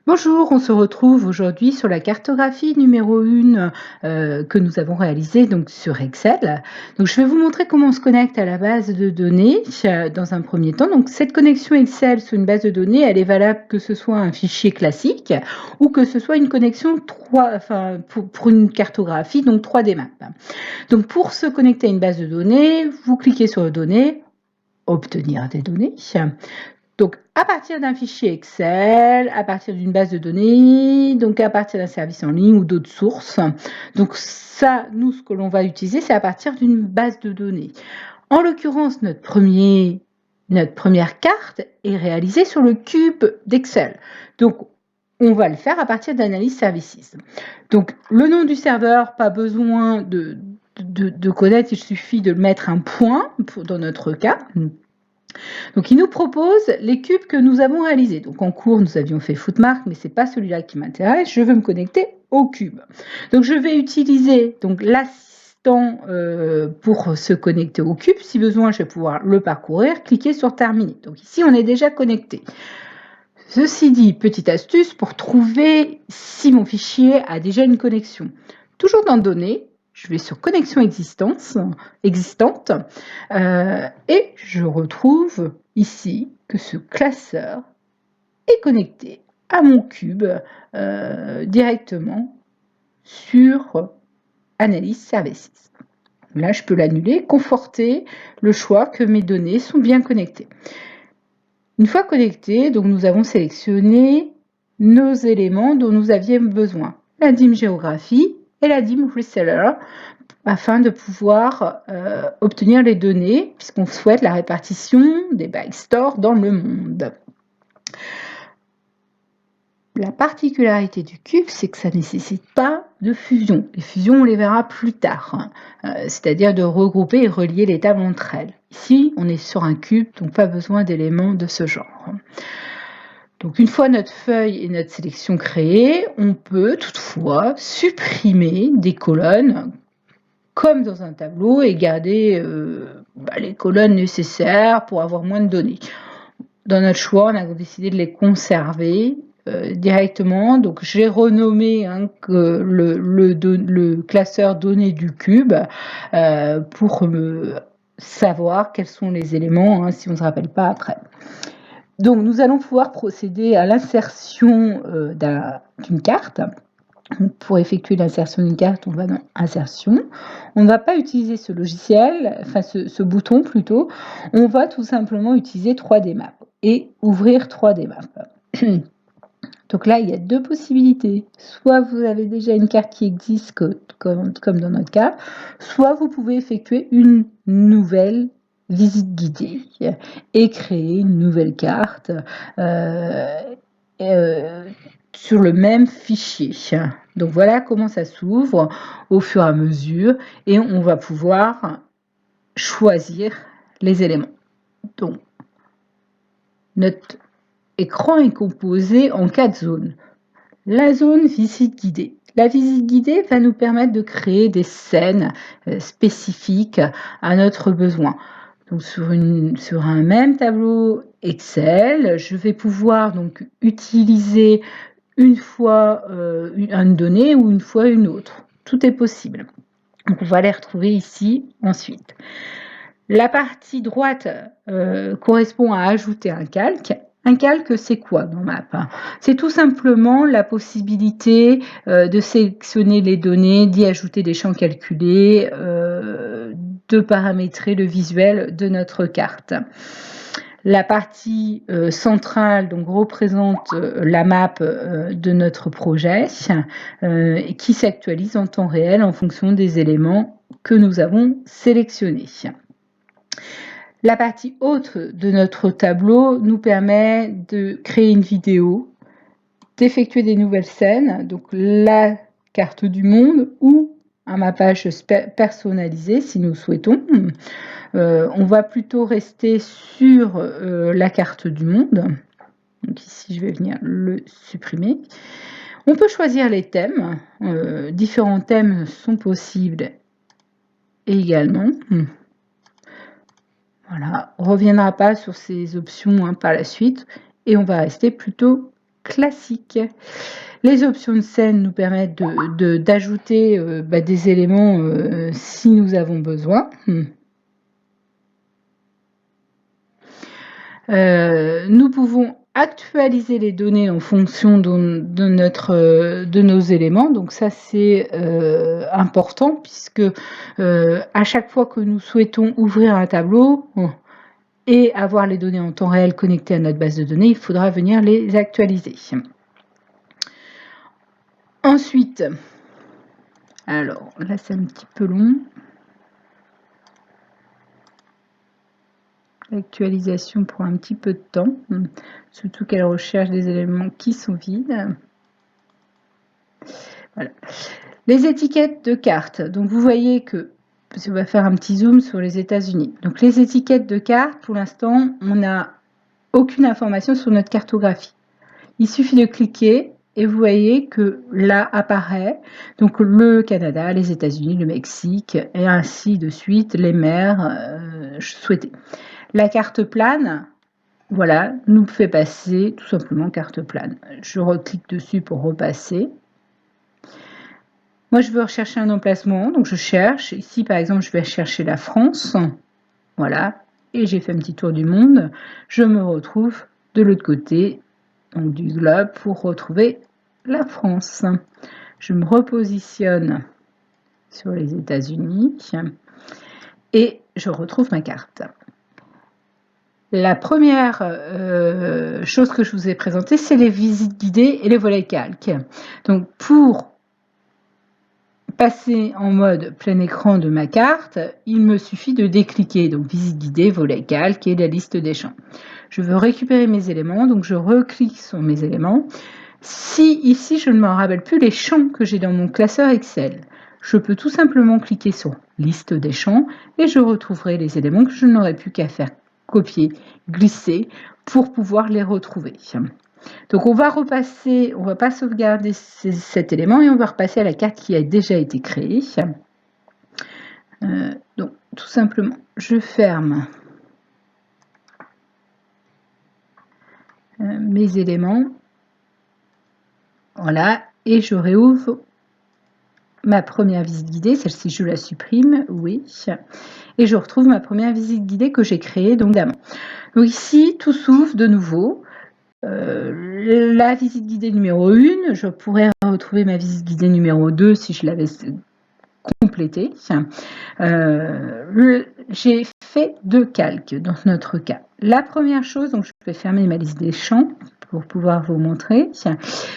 Bonjour, on se retrouve aujourd'hui sur la cartographie numéro 1 que nous avons réalisée donc sur Excel. Donc, je vais vous montrer comment on se connecte à la base de données dans un premier temps. Donc, cette connexion Excel sur une base de données, elle est valable que ce soit un fichier classique ou que ce soit une connexion pour une cartographie, donc 3D Map. Donc, pour se connecter à une base de données, vous cliquez sur Données, Obtenir des données. Donc, à partir d'un fichier Excel, à partir d'une base de données, donc à partir d'un service en ligne ou d'autres sources. Donc ça, nous, ce que l'on va utiliser, c'est à partir d'une base de données. En l'occurrence, notre première carte est réalisée sur le cube d'Excel. Donc, on va le faire à partir d'Analyse Services. Donc, le nom du serveur, pas besoin de connaître, il suffit de mettre un point dans notre cas. Donc, il nous propose les cubes que nous avons réalisés. Donc, en cours, nous avions fait Footmark, mais ce n'est pas celui-là qui m'intéresse. Je veux me connecter au cube. Donc, je vais utiliser l'assistant pour se connecter au cube. Si besoin, je vais pouvoir le parcourir, cliquer sur Terminer. Donc, ici, on est déjà connecté. Ceci dit, petite astuce pour trouver si mon fichier a déjà une connexion. Toujours dans Données, je vais sur Connexion existante et je retrouve ici que ce classeur est connecté à mon cube directement sur Analyse Services. Là, je peux l'annuler, conforter le choix que mes données sont bien connectées. Une fois connectés, donc nous avons sélectionné nos éléments dont nous avions besoin, la DIM géographie et la DIM reseller, afin de pouvoir obtenir les données, puisqu'on souhaite la répartition des bike stores dans le monde. La particularité du cube, c'est que ça ne nécessite pas de fusion. Les fusions, on les verra plus tard, c'est-à-dire de regrouper et relier les tables entre elles. Ici, on est sur un cube, donc pas besoin d'éléments de ce genre. Donc, une fois notre feuille et notre sélection créées, on peut toutefois supprimer des colonnes comme dans un tableau et garder les colonnes nécessaires pour avoir moins de données. Dans notre choix, on a décidé de les conserver directement. Donc, j'ai renommé le classeur données du cube pour savoir quels sont les éléments, si on ne se rappelle pas après. Donc, nous allons pouvoir procéder à l'insertion d'une carte. Pour effectuer l'insertion d'une carte, on va dans Insertion. On ne va pas utiliser ce logiciel, enfin ce bouton plutôt. On va tout simplement utiliser 3D Map et ouvrir 3D Map. Donc là, il y a deux possibilités. Soit vous avez déjà une carte qui existe, comme dans notre cas, soit vous pouvez effectuer une nouvelle visite guidée et créer une nouvelle carte sur le même fichier. Donc voilà comment ça s'ouvre au fur et à mesure et on va pouvoir choisir les éléments. Donc notre écran est composé en 4 zones. La zone visite guidée. La visite guidée va nous permettre de créer des scènes spécifiques à notre besoin. Donc sur un même tableau Excel, je vais pouvoir donc utiliser une fois une donnée ou une fois une autre. Tout est possible. Donc on va les retrouver ici ensuite. La partie droite correspond à ajouter un calque. Un calque, c'est quoi dans Map? C'est tout simplement la possibilité de sélectionner les données, d'y ajouter des champs calculés, de paramétrer le visuel de notre carte. La partie centrale donc, représente la map de notre projet qui s'actualise en temps réel en fonction des éléments que nous avons sélectionnés. La partie haute de notre tableau nous permet de créer une vidéo, d'effectuer des nouvelles scènes, donc la carte du monde ou un mappage personnalisé si nous souhaitons. On va plutôt rester sur la carte du monde. Donc ici, je vais venir le supprimer. On peut choisir les thèmes. Différents thèmes sont possibles également. Voilà, on ne reviendra pas sur ces options par la suite et on va rester plutôt classique. Les options de scène nous permettent d'ajouter des éléments si nous avons besoin. Nous pouvons actualiser les données en fonction de nos éléments. Donc ça, c'est important puisque à chaque fois que nous souhaitons ouvrir un tableau et avoir les données en temps réel connectées à notre base de données, il faudra venir les actualiser. Ensuite, alors là, c'est un petit peu long. L'actualisation prend un petit peu de temps, surtout qu'elle recherche des éléments qui sont vides. Voilà. Les étiquettes de cartes. Donc vous voyez que, on va faire un petit zoom sur les États-Unis. Donc les étiquettes de cartes, pour l'instant, on n'a aucune information sur notre cartographie. Il suffit de cliquer et vous voyez que là apparaît donc le Canada, les États-Unis, le Mexique et ainsi de suite les mers souhaitées. La carte plane, voilà, nous fait passer tout simplement carte plane. Je reclique dessus pour repasser. Moi, je veux rechercher un emplacement, donc je cherche. Ici, par exemple, je vais chercher la France. Voilà, et j'ai fait un petit tour du monde. Je me retrouve de l'autre côté donc du globe pour retrouver la France. Je me repositionne sur les États-Unis et je retrouve ma carte. La première chose que je vous ai présentée, c'est les visites guidées et les volets calques. Donc pour passer en mode plein écran de ma carte, il me suffit de décliquer, donc visite guidée, volet calque et la liste des champs. Je veux récupérer mes éléments, donc je reclique sur mes éléments. Si ici je ne me rappelle plus les champs que j'ai dans mon classeur Excel, je peux tout simplement cliquer sur liste des champs et je retrouverai les éléments que je n'aurais plus qu'à faire copier, glisser pour pouvoir les retrouver. Donc on va repasser, on ne va pas sauvegarder cet élément et on va repasser à la carte qui a déjà été créée. Donc tout simplement, je ferme mes éléments, voilà, et je réouvre ma première visite guidée, celle-ci je la supprime, oui, et je retrouve ma première visite guidée que j'ai créée donc d'avant. Donc ici, tout s'ouvre de nouveau. La visite guidée numéro 1, je pourrais retrouver ma visite guidée numéro 2 si je l'avais complétée. J'ai fait 2 calques dans notre cas. La première chose, donc je vais fermer ma liste des champs pour pouvoir vous montrer.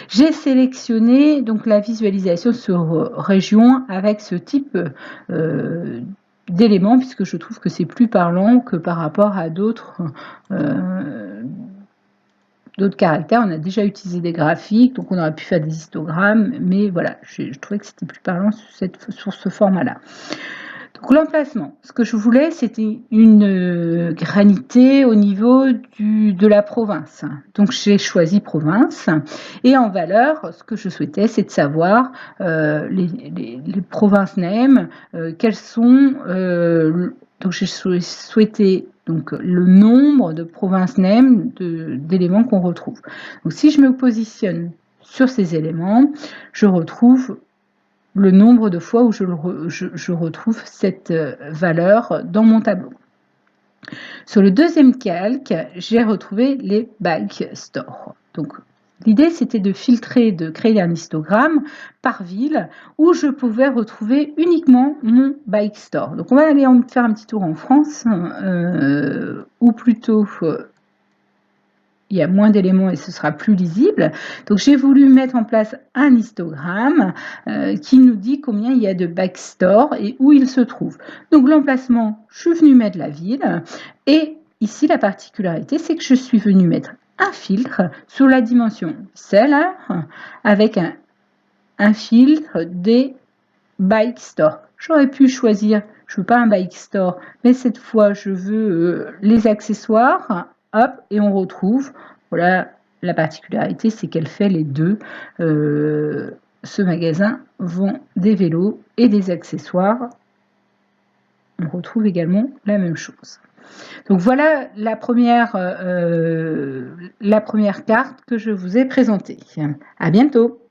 J'ai sélectionné donc la visualisation sur région avec ce type d'éléments puisque je trouve que c'est plus parlant que par rapport à d'autres caractères. On a déjà utilisé des graphiques, donc on aurait pu faire des histogrammes, mais voilà, je trouvais que c'était plus parlant sur ce format-là. Donc l'emplacement, ce que je voulais, c'était une granité au niveau de la province. Donc j'ai choisi province et en valeur, ce que je souhaitais, c'est de savoir les provinces names, quelles sont. Donc j'ai souhaité donc le nombre de provinces names d'éléments qu'on retrouve. Donc si je me positionne sur ces éléments, je retrouve le nombre de fois où je retrouve cette valeur dans mon tableau. Sur le deuxième calque, j'ai retrouvé les bike stores. Donc, l'idée, c'était de filtrer, de créer un histogramme par ville où je pouvais retrouver uniquement mon bike store. Donc, on va aller faire un petit tour en France, ou plutôt il y a moins d'éléments et ce sera plus lisible. Donc j'ai voulu mettre en place un histogramme qui nous dit combien il y a de bike stores et où il se trouve. Donc l'emplacement, je suis venue mettre la ville et ici la particularité, c'est que je suis venue mettre un filtre sur la dimension seller avec un filtre des bike stores. J'aurais pu choisir, je ne veux pas un bike store, mais cette fois je veux les accessoires. Hop, et on retrouve, voilà, la particularité, c'est qu'elle fait les deux. Ce magasin vend des vélos et des accessoires. On retrouve également la même chose. Donc voilà la première carte que je vous ai présentée. À bientôt.